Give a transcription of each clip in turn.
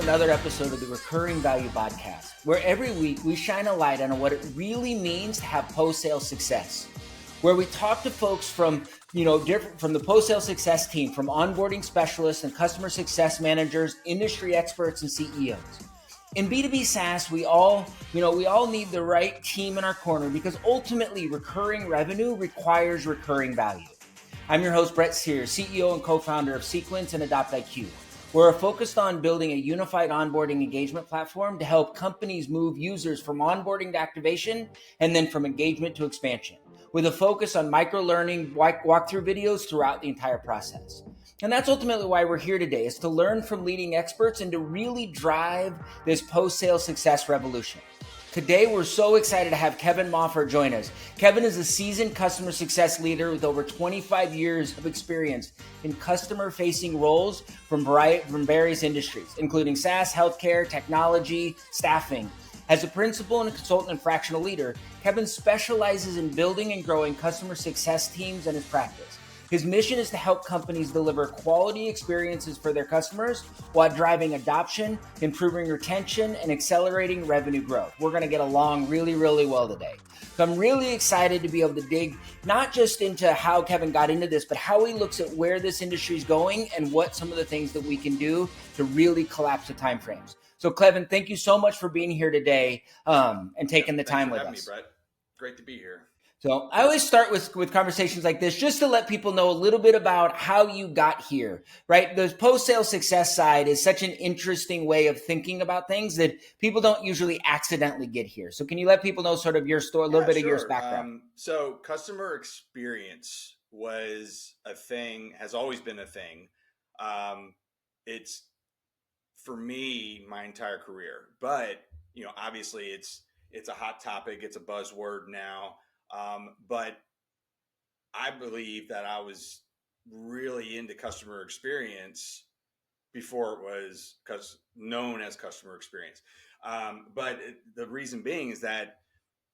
another episode of the Recurring Value Podcast, where every week we shine a light on what it really means to have post-sale success. Where we talk to folks from, different from the post-sale success team, from onboarding specialists and customer success managers, industry experts, and CEOs. In B2B SaaS, we all need the right team in our corner because ultimately recurring revenue requires recurring value. I'm your host, Brett Sears, CEO and co-founder of Sequence and AdoptIQ. We're focused on building a unified onboarding engagement platform to help companies move users from onboarding to activation and then from engagement to expansion, with a focus on micro-learning walkthrough videos throughout the entire process. And that's ultimately why we're here today, is to learn from leading experts and to really drive this post-sale success revolution. Today, we're so excited to have Kevin Maufer join us. Kevin is a seasoned customer success leader with over 25 years of experience in customer-facing roles from various industries, including SaaS, healthcare, technology, staffing. As a principal and a consultant and fractional leader, Kevin specializes in building and growing customer success teams in his practice. His mission is to help companies deliver quality experiences for their customers while driving adoption, improving retention, and accelerating revenue growth. We're going to get along really, really well today. So I'm really excited to be able to dig not just into how Kevin got into this, but how he looks at where this industry is going and what some of the things that we can do to really collapse the timeframes. So Kevin, thank you so much for being here today and taking the time with us. Thanks for having me, Brett. Great to be here. So I always start with conversations like this just to let people know a little bit about how you got here, right? The post-sale success side is such an interesting way of thinking about things that people don't usually accidentally get here. So can you let people know sort of your story, a little bit of your background? So customer experience was a thing, has always been a thing. It's for me, my entire career, but obviously it's a hot topic. It's a buzzword now. But I believe that I was really into customer experience before it was known as customer experience. But the reason being is that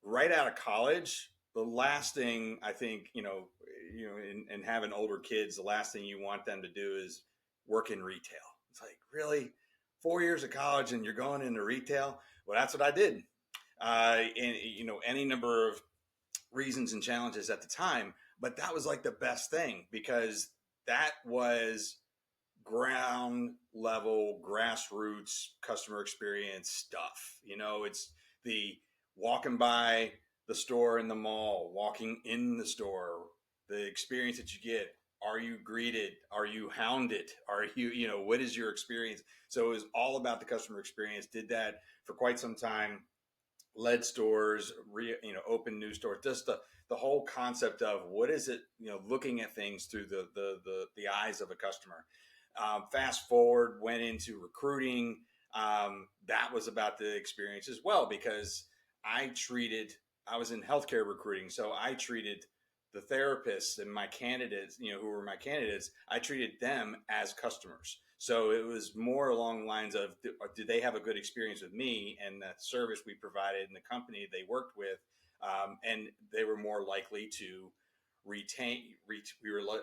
right out of college, the last thing I think, and having older kids, the last thing you want them to do is work in retail. It's like, really? 4 years of college and you're going into retail? Well, that's what I did. And any number of reasons and challenges at the time, but that was like the best thing because that was ground level, grassroots customer experience stuff. It's the walking by the store in the mall, walking in the store, the experience that you get. Are you greeted? Are you hounded? Are you, what is your experience? So it was all about the customer experience. Did that for quite some time. Led stores, open new stores, just the whole concept of what is it, looking at things through the eyes of a customer. Fast forward, went into recruiting. That was about the experience as well, because I was in healthcare recruiting. So I treated the therapists and my candidates, who were my candidates, I treated them as customers. So it was more along the lines of, did they have a good experience with me and the service we provided and the company they worked with? And they were more likely to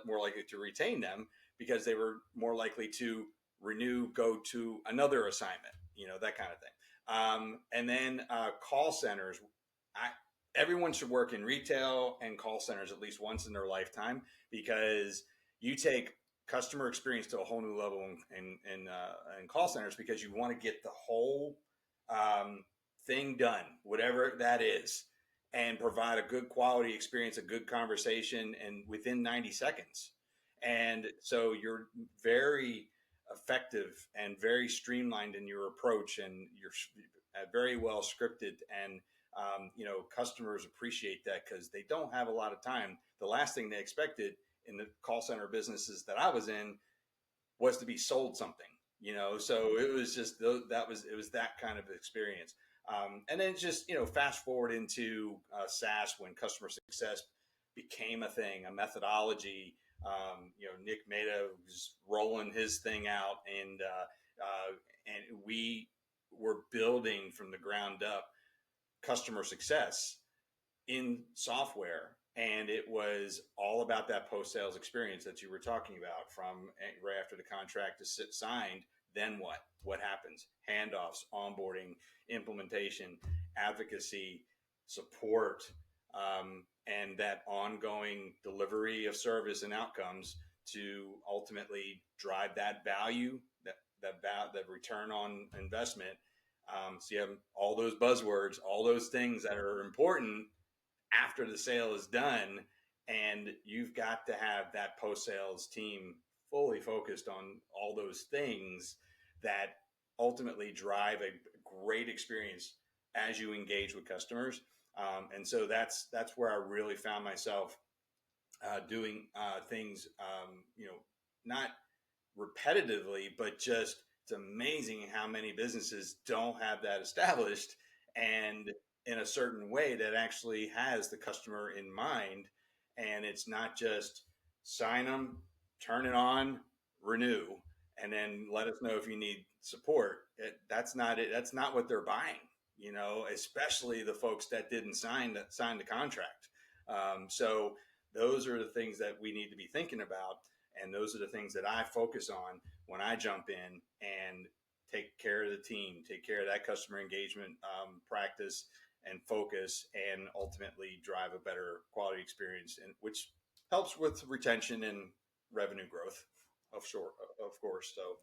more likely to retain them because they were more likely to renew, go to another assignment, that kind of thing. And then call centers. Everyone should work in retail and call centers at least once in their lifetime, because you take customer experience to a whole new level in call centers, because you want to get the whole thing done, whatever that is, and provide a good quality experience, a good conversation, and within 90 seconds. And so you're very effective and very streamlined in your approach, and you're very well scripted. And customers appreciate that because they don't have a lot of time. The last thing they expected in the call center businesses that I was in was to be sold something, so it was just, it was that kind of experience. And then just, fast forward into SaaS, when customer success became a thing, a methodology. Nick Meta was rolling his thing out, and we were building from the ground up customer success in software. And it was all about that post-sales experience that you were talking about, from right after the contract is signed then what happens? Handoffs, onboarding, implementation, advocacy, support, and that ongoing delivery of service and outcomes to ultimately drive that value, that return on investment. So you have all those buzzwords, all those things that are important after the sale is done, and you've got to have that post sales team fully focused on all those things that ultimately drive a great experience as you engage with customers. And so that's where I really found myself doing things, not repetitively, but just it's amazing how many businesses don't have that established and in a certain way that actually has the customer in mind. And it's not just sign them, turn it on, renew, and then let us know if you need support. That's not it. That's not what they're buying, especially the folks that didn't sign the contract. So those are the things that we need to be thinking about. And those are the things that I focus on when I jump in and take care of the team, take care of that customer engagement practice and focus, and ultimately drive a better quality experience, and which helps with retention and revenue growth, of course. So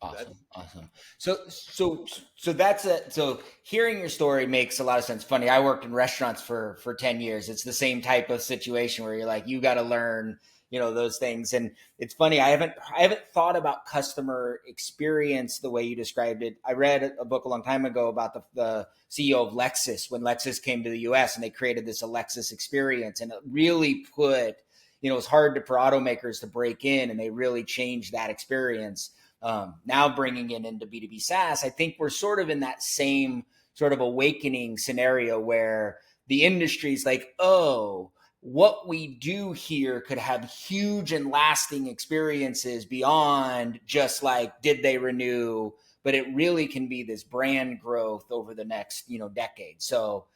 Awesome. So so hearing your story makes a lot of sense. Funny, I worked in restaurants for 10 years. It's the same type of situation where you're like, you got to learn, those things. And it's funny, I haven't thought about customer experience the way you described it. I read a book a long time ago about the CEO of Lexus when Lexus came to the US, and they created this Lexus experience, and it really put, it's hard for automakers to break in, and they really changed that experience. Now bringing it into B2B SaaS, I think we're sort of in that same sort of awakening scenario where the industry's like, oh, what we do here could have huge and lasting experiences beyond just like, did they renew? But it really can be this brand growth over the next, decade. So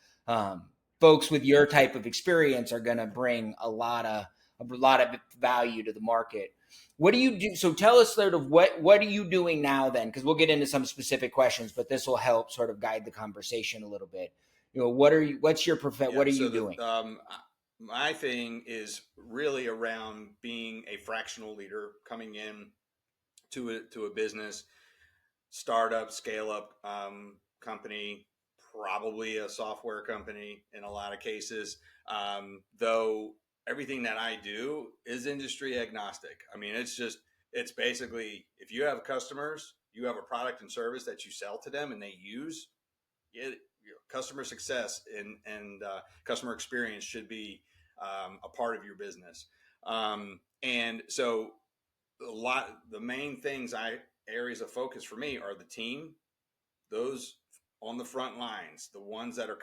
folks with your type of experience are going to bring a lot of value to the market. What do you do? So tell us sort of what are you doing now then? Because we'll get into some specific questions, but this will help sort of guide the conversation a little bit. What's your what are you doing? My thing is really around being a fractional leader, coming in to a business, startup, scale up company, probably a software company in a lot of cases, though everything that I do is industry agnostic. I mean, it's basically, if you have customers, you have a product and service that you sell to them and they use, customer success and customer experience should be a part of your business. And so the main areas of focus for me are the team, those on the front lines, the ones that are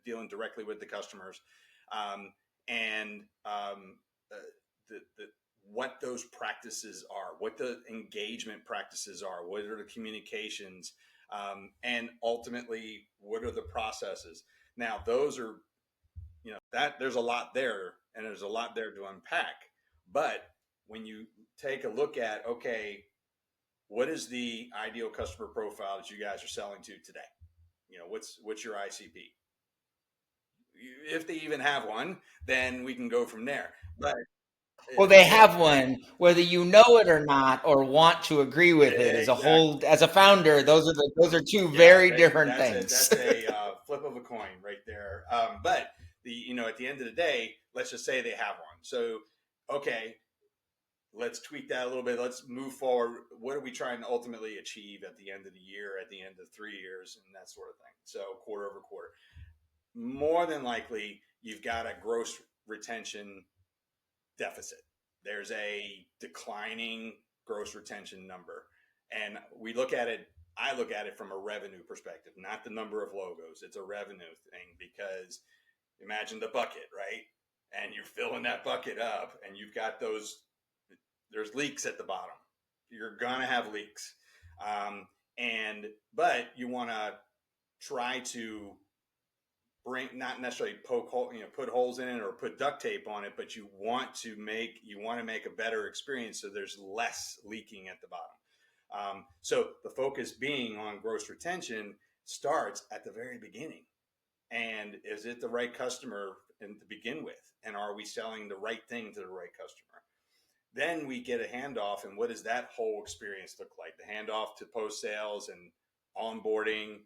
dealing directly with the customers, and what those practices are, what the engagement practices are, what are the communications, and ultimately what are the processes. Now, those are, that there's a lot there, and there's a lot there to unpack. But when you take a look at, okay, what is the ideal customer profile that you guys are selling to today? What's your ICP? If they even have one, then we can go from there. But well, they have one, whether you know it or not, or want to agree with it. As a whole, as a founder, those are two very different things. That's a flip of a coin right there. But at the end of the day, let's just say they have one. So, okay, let's tweak that a little bit. Let's move forward. What are we trying to ultimately achieve at the end of the year, at the end of 3 years, and that sort of thing? So quarter over quarter. More than likely, you've got a gross retention deficit. There's a declining gross retention number. And I look at it from a revenue perspective, not the number of logos. It's a revenue thing, because imagine the bucket, right? And you're filling that bucket up, and you've got there's leaks at the bottom. You're gonna have leaks, but you want to try to not necessarily put holes in it or put duct tape on it, but you want to make a better experience so there's less leaking at the bottom. So the focus being on gross retention starts at the very beginning. And is it the right customer to begin with? And are we selling the right thing to the right customer? Then we get a handoff, and what does that whole experience look like? The handoff to post sales and onboarding.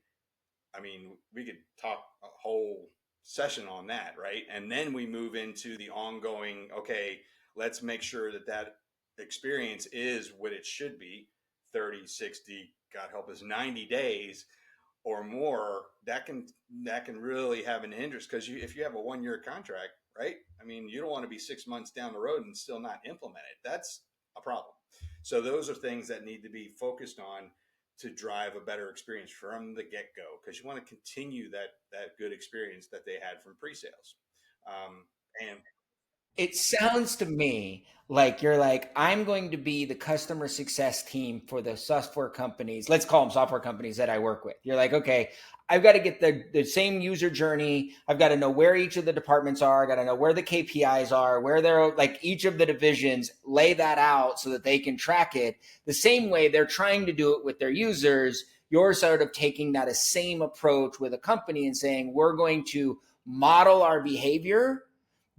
I mean, we could talk a whole session on that, right? And then we move into the ongoing, okay, let's make sure that that experience is what it should be 30, 60, God help us, 90 days or more. That can really have an hindrance, because if you have a 1 year contract, right? I mean, you don't want to be 6 months down the road and still not implement it. That's a problem. So those are things that need to be focused on to drive a better experience from the get-go, because you want to continue that good experience that they had from pre-sales. And It sounds to me like you're like, I'm going to be the customer success team for the software companies. Let's call them software companies that I work with. You're like, okay, I've got to get the same user journey. I've got to know where each of the departments are. I got to know where the KPIs are, where they're like each of the divisions, lay that out so that they can track it. The same way they're trying to do it with their users, you're sort of taking that same approach with a company and saying, we're going to model our behavior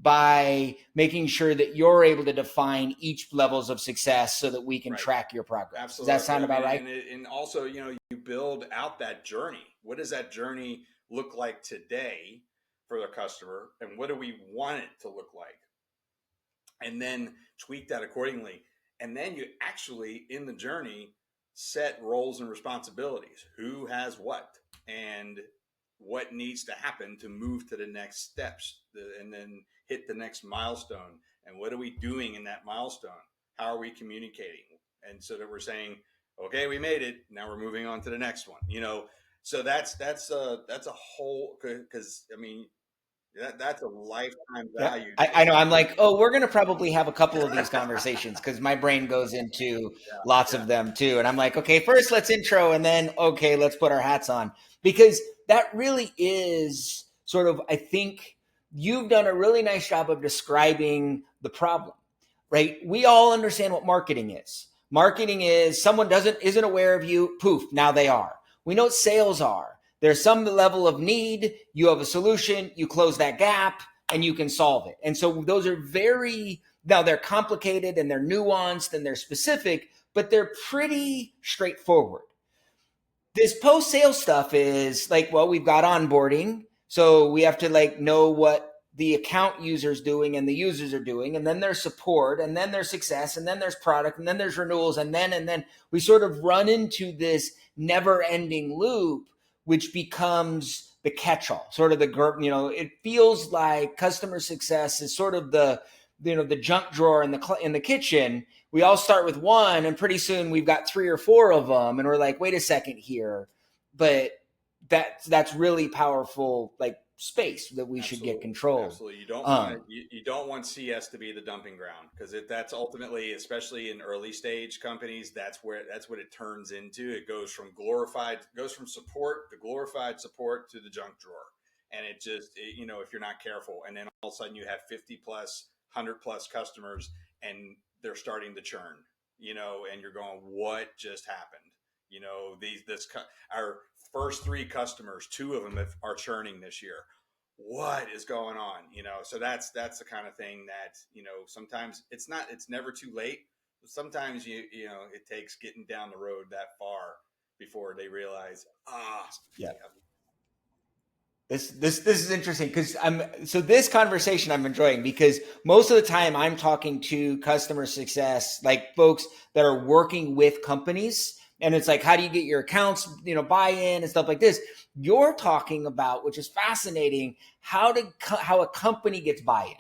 by making sure that you're able to define each levels of success so that we can right. track your progress. Absolutely. Does that sound about right? And also, you build out that journey. What does that journey look like today for the customer, and what do we want it to look like? And then tweak that accordingly. And then you actually, in the journey, set roles and responsibilities. Who has what, and what needs to happen to move to the next steps, and then hit the next milestone. And what are we doing in that milestone? How are we communicating? And so that we're saying, okay, we made it. Now we're moving on to the next one. So that's a whole, because I mean, that's a lifetime Yeah, value. I know. I'm like, oh, we're going to probably have a couple of these conversations because my brain goes into lots Yeah. of them too. And I'm like, okay, first let's intro and then, okay, let's put our hats on, because that really is sort of, I think you've done a really nice job of describing the problem, right? We all understand what marketing is. Marketing is someone isn't aware of you. Poof, now they are. We know what sales are. There's some level of need. You have a solution. You close that gap and you can solve it. And so those are now they're complicated and they're nuanced and they're specific, but they're pretty straightforward. This post-sale stuff is like, well, we've got onboarding. So we have to like know what the account user's doing and the users are doing. And then there's support, and then there's success, and then there's product, and then there's renewals. And then we sort of run into this never ending loop, which becomes the catch-all, sort of it feels like customer success is sort of the junk drawer in the kitchen. We all start with one, and pretty soon we've got 3 or 4 of them, and we're like, wait a second here. But that's really powerful, like space that we should get control. Absolutely. You don't want CS to be the dumping ground, because that's ultimately, especially in early stage companies, that's what it turns into. It goes from support, the glorified support, to the junk drawer. And it just, if you're not careful, and then all of a sudden you have 50 plus, 100 plus customers, and they're starting to churn, and you're going, what just happened? Our first 3 customers, 2 of them are churning this year. What is going on? So that's the kind of thing that, sometimes it's never too late. Sometimes it takes getting down the road that far before they realize, yeah. This is interesting, because this conversation I'm enjoying, because most of the time I'm talking to customer success, like folks that are working with companies, and it's like, how do you get your accounts, buy-in and stuff like this. You're talking about, which is fascinating, how a company gets buy-in,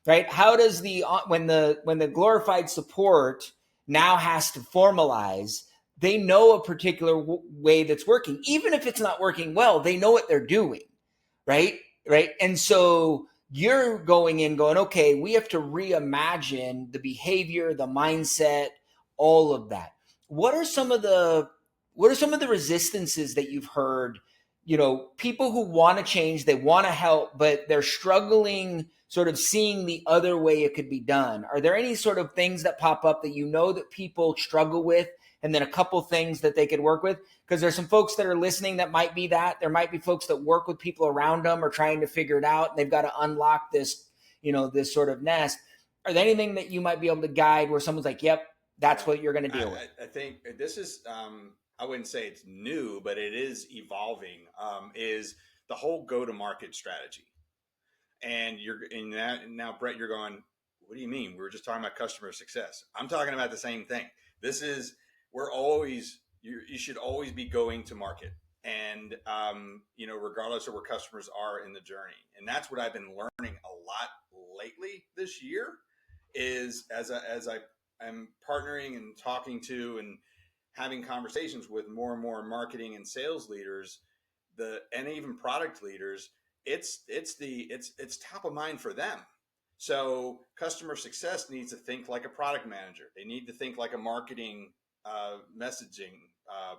right? How does when the glorified support now has to formalize, they know a particular way that's working, even if it's not working well, they know what they're doing. Right. And so you're going, okay, we have to reimagine the behavior, the mindset, all of that. What are some of the resistances that you've heard, people who want to change, they want to help, but they're struggling sort of seeing the other way it could be done? Are there any sort of things that pop up that that people struggle with, and then a couple things that they could work with? Because there's some folks that are listening that might be that. There might be folks that work with people around them or trying to figure it out. And they've got to unlock this, this sort of nest. Are there anything that you might be able to guide where someone's like, yep, that's what you're going to deal with? I think this is, I wouldn't say it's new, but it is evolving, is the whole go-to-market strategy. And now, Brett, you're going, what do you mean? We were just talking about customer success. I'm talking about the same thing. You should always be going to market. And, regardless of where customers are in the journey. And that's what I've been learning a lot lately this year is as I'm partnering and talking to and having conversations with more and more marketing and sales leaders, and even product leaders, it's top of mind for them. So customer success needs to think like a product manager. They need to think like a marketing messaging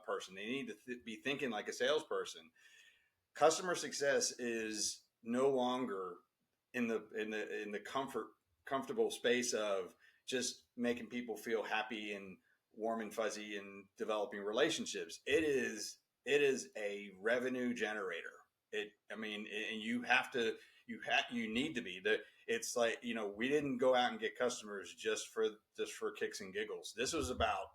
person. They need to be thinking like a salesperson. Customer success is no longer in the comfortable space of just making people feel happy and warm and fuzzy and developing relationships. It is a revenue generator. And you need to be. It's like, we didn't go out and get customers just for kicks and giggles. This was about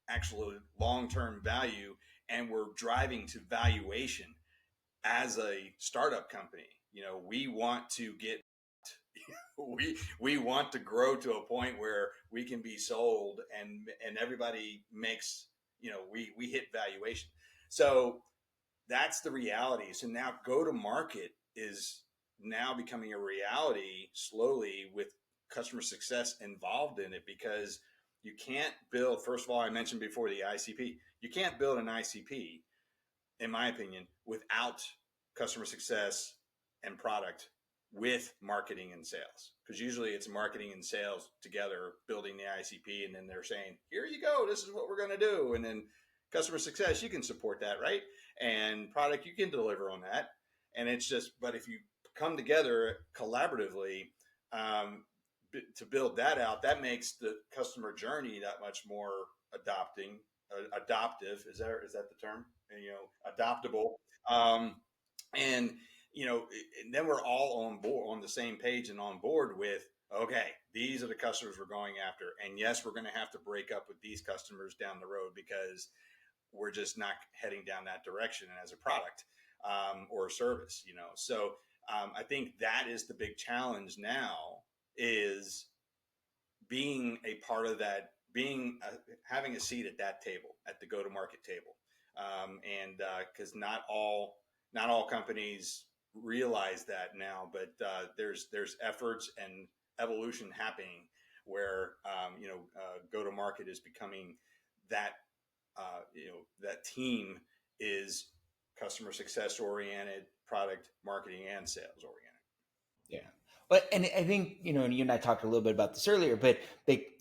actual long-term value, and we're driving to valuation as a startup company. We want to get we want to grow to a point where we can be sold and everybody makes, we hit valuation. So that's the reality. So now go to market is now becoming a reality slowly with customer success involved in it, because you can't build, first of all, I mentioned before the ICP, you can't build an ICP, in my opinion, without customer success and product with marketing and sales. Because usually it's marketing and sales together building the ICP, and then they're saying, here you go, this is what we're going to do. And then customer success, you can support that, right? And product, you can deliver on that. And it's just, but if you come together collaboratively to build that out, that makes the customer journey that much more adoptive. Is that the term? Adoptable. And then we're all on board, on the same page and on board with, okay, these are the customers we're going after. And yes, we're going to have to break up with these customers down the road because we're just not heading down that direction as a product or a service, So I think that is the big challenge now, is being a part of that, having a seat at that table, at the go-to-market table. And because not all companies realize that now, but there's efforts and evolution happening where go-to-market is becoming that that team is customer success oriented, product marketing, and sales oriented. Yeah. But, and I think, and you and I talked a little bit about this earlier, but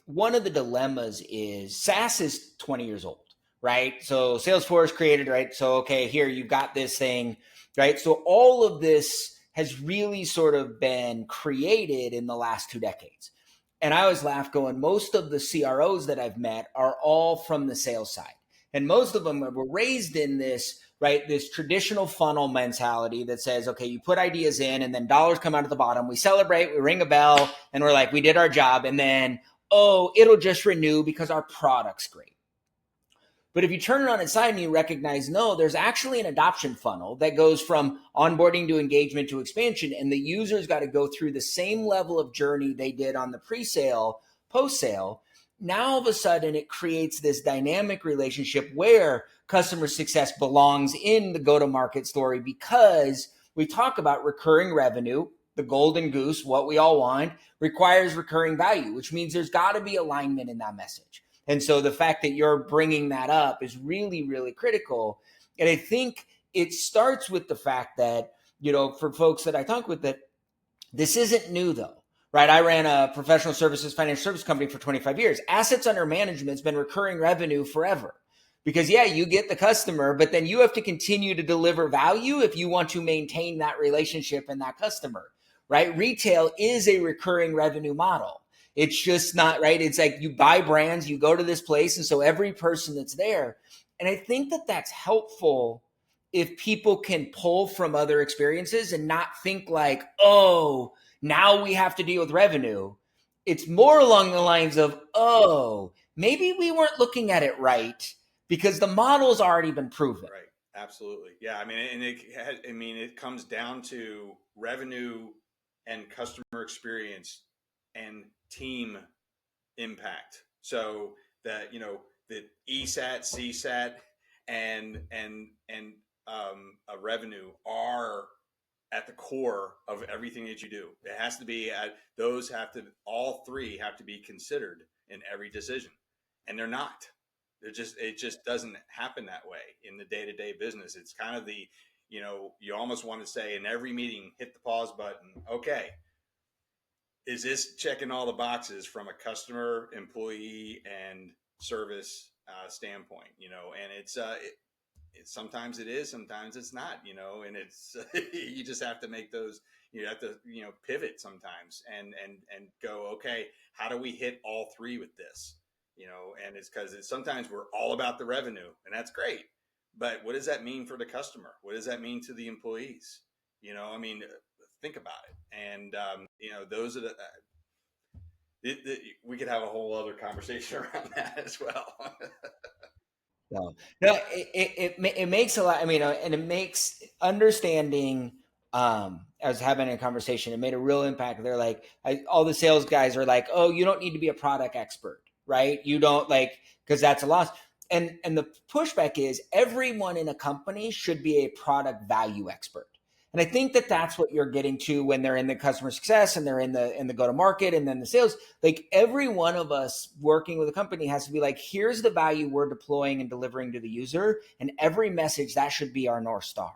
one of the dilemmas is SaaS is 20 years old, right? So Salesforce created, right? So, okay, here you've got this thing, right? So all of this has really sort of been created in the last 2 decades. And I always laugh going, most of the CROs that I've met are all from the sales side. And most of them were raised in this, right, this traditional funnel mentality that says, okay, you put ideas in and then dollars come out of the bottom. We celebrate, we ring a bell, and we're like, we did our job. And then, oh, it'll just renew because our product's great. But if you turn it on its side and you recognize, no, there's actually an adoption funnel that goes from onboarding to engagement to expansion, and the user's got to go through the same level of journey they did on the pre-sale, post-sale. Now, all of a sudden, it creates this dynamic relationship where customer success belongs in the go-to-market story, because we talk about recurring revenue, the golden goose, what we all want, requires recurring value, which means there's got to be alignment in that message. And so the fact that you're bringing that up is really, really critical. And I think it starts with the fact that, for folks that I talk with, that this isn't new though. Right. I ran a professional services, financial service company for 25 years. Assets under management has been recurring revenue forever, because you get the customer, but then you have to continue to deliver value if you want to maintain that relationship and that customer, right? Retail is a recurring revenue model. It's just not right. It's like you buy brands, you go to this place. And so every person that's there. And I think that that's helpful if people can pull from other experiences and not think like, oh, now we have to deal with revenue. It's more along the lines of, oh, maybe we weren't looking at it right because the model's already been proven. Right. Absolutely. Yeah. I mean, and it comes down to revenue and customer experience and team impact. So that, the ESAT, CSAT, and a revenue are at the core of everything that you do. It has to be all three have to be considered in every decision, and they're not. It just doesn't happen that way in the day to day business. It's kind of you almost want to say in every meeting, hit the pause button. Okay, is this checking all the boxes from a customer, employee, and service standpoint? And sometimes it is, sometimes it's not, and it's you just have to make those. You have to pivot sometimes and go, okay, how do we hit all three with this? And it's because sometimes we're all about the revenue, and that's great, but what does that mean for the customer? What does that mean to the employees? I mean, think about it. And those are we could have a whole other conversation around that as well. No, it makes a lot. I mean, and it makes understanding. I was having a conversation. It made a real impact. They're like, all the sales guys are like, "Oh, you don't need to be a product expert, right? You don't because that's a loss." And the pushback is everyone in a company should be a product value expert. And I think that that's what you're getting to when they're in the customer success and they're in the go to market and then the sales. Like every one of us working with a company has to be like, here's the value we're deploying and delivering to the user, and every message that should be our North Star.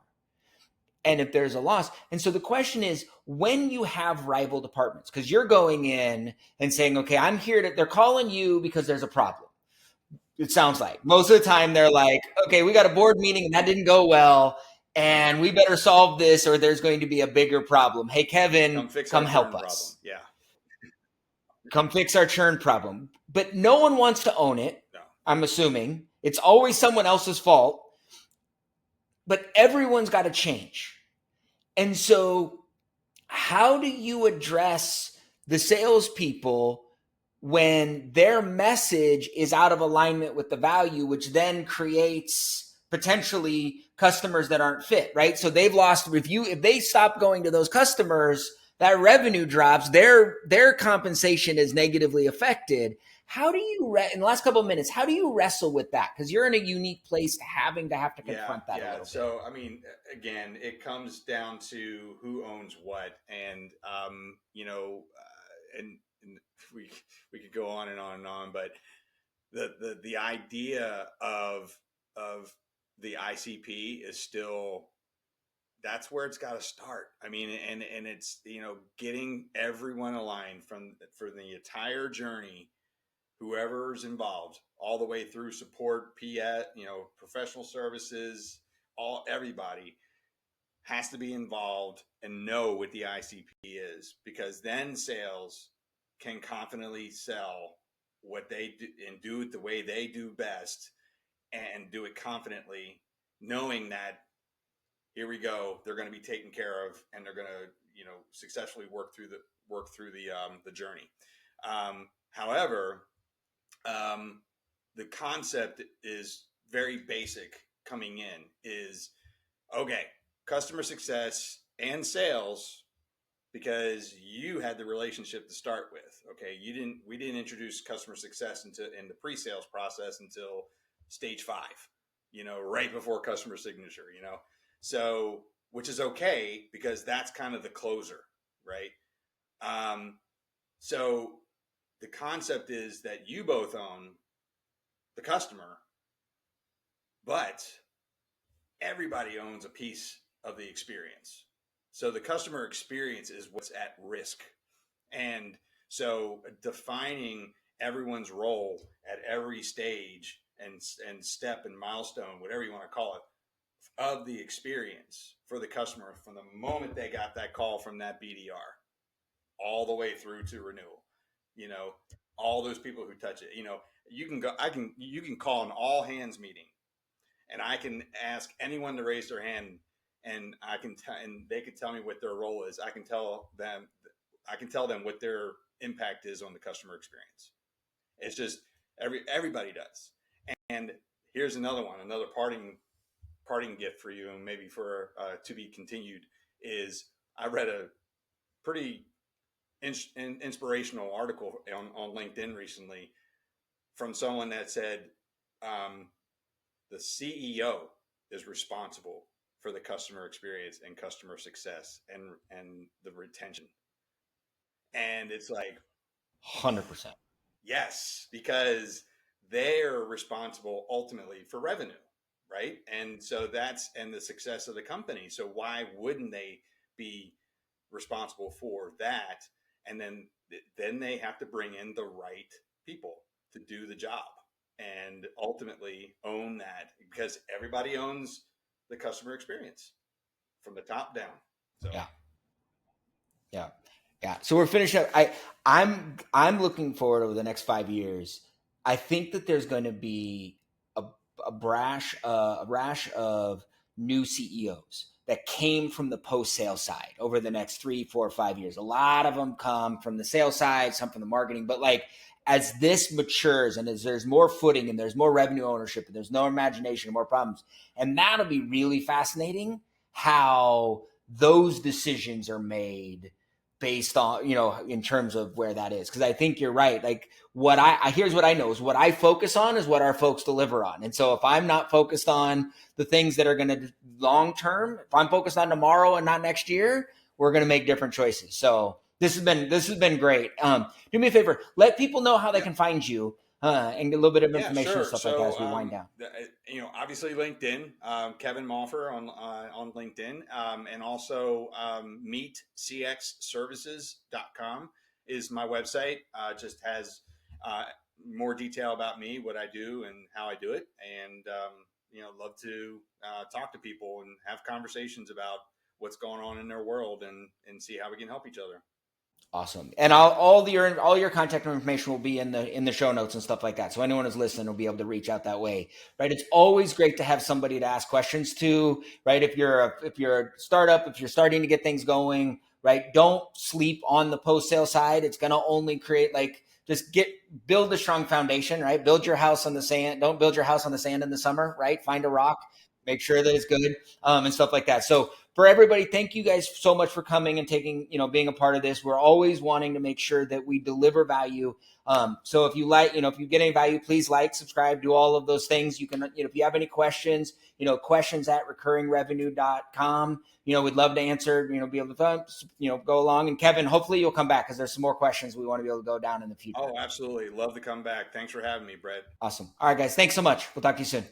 And if there's a loss, and so the question is, when you have rival departments, because you're going in and saying, okay, I'm here they're calling you because there's a problem. It sounds like most of the time they're like, okay, we got a board meeting and that didn't go well, and we better solve this or there's going to be a bigger problem. Hey, Kevin, Come fix come our help churn us. problem. Yeah. Come fix our churn problem. But no one wants to own it. No. I'm assuming it's always someone else's fault, but everyone's got to change. And so how do you address the salespeople when their message is out of alignment with the value, which then creates potentially customers that aren't fit, right? So they've lost review. If they stop going to those customers, that revenue drops, their compensation is negatively affected. How do you, in the last couple of minutes, how do you wrestle with that? Because you're in a unique place to have to confront that a little bit. So, I mean, again, it comes down to who owns what, and and we could go on and on and on, but the idea of the ICP is still, that's where it's got to start. I mean, and it's getting everyone aligned for the entire journey, whoever's involved, all the way through support, PS, professional services, everybody has to be involved and know what the ICP is, because then sales can confidently sell what they do and do it the way they do best, and do it confidently, knowing that here we go, they're going to be taken care of, and they're going to successfully work through the journey. However, the concept is very basic. Coming in is, okay, customer success and sales, because you had the relationship to start with. Okay, we didn't introduce customer success in the pre-sales process until stage 5, right before customer signature, so, which is okay, because that's kind of the closer, right? So the concept is that you both own the customer, but everybody owns a piece of the experience. So the customer experience is what's at risk. And so defining everyone's role at every stage and step and milestone, whatever you want to call it, of the experience for the customer from the moment they got that call from that BDR all the way through to renewal. you know, all those people who touch it, you know, you can call an all hands meeting, and I can ask anyone to raise their hand, and and they can tell me what their role is. I can tell them what their impact is on the customer experience. It's just everybody does. And here's another one, another parting gift for you, and maybe for to be continued, is I read a pretty inspirational article on LinkedIn recently from someone that said the CEO is responsible for the customer experience and customer success and the retention. And it's like, 100%. yes, because they're responsible ultimately for revenue, right? And so and the success of the company. So why wouldn't they be responsible for that? And then they have to bring in the right people to do the job and ultimately own that, because everybody owns the customer experience from the top down. So Yeah. Yeah. Yeah. So we're finishing up. I'm looking forward over the next 5 years. I think that there's going to be a, a rash of new CEOs that came from the post sale side over the next 3, 4, 5 years. A lot of them come from the sales side, some from the marketing, but like as this matures and as there's more footing and there's more revenue ownership and there's no imagination and more problems, and that'll be really fascinating how those decisions are made based on, in terms of where that is. Cause I think you're right. Like here's what I know is what I focus on is what our folks deliver on. And so if I'm not focused on the things that are going to long-term, if I'm focused on tomorrow and not next year, we're going to make different choices. So this has been great. Do me a favor, let people know how they can find you. And get a little bit of information and stuff like that as we wind down. Obviously LinkedIn, Kevin Maufer on LinkedIn, and also meetcxservices.com is my website. Just has more detail about me, what I do, and how I do it, and love to talk to people and have conversations about what's going on in their world and see how we can help each other. Awesome. And all your contact information will be in the show notes and stuff like that. So anyone who's listening will be able to reach out that way, right? It's always great to have somebody to ask questions to, right? If you're a startup, if you're starting to get things going, right? Don't sleep on the post sale side. It's going to only create build a strong foundation, right? Build your house on the sand. Don't build your house on the sand in the summer, right? Find a rock, make sure that it's good, and stuff like that. So for everybody, thank you guys so much for coming and being a part of this. We're always wanting to make sure that we deliver value. So if you if you get any value, please subscribe, do all of those things. You can, if you have any questions, questions@recurringrevenue.com. We'd love to answer, be able to, go along. And Kevin, hopefully you'll come back because there's some more questions we want to be able to go down in the future. Oh, absolutely. Love to come back. Thanks for having me, Brett. Awesome. All right, guys. Thanks so much. We'll talk to you soon.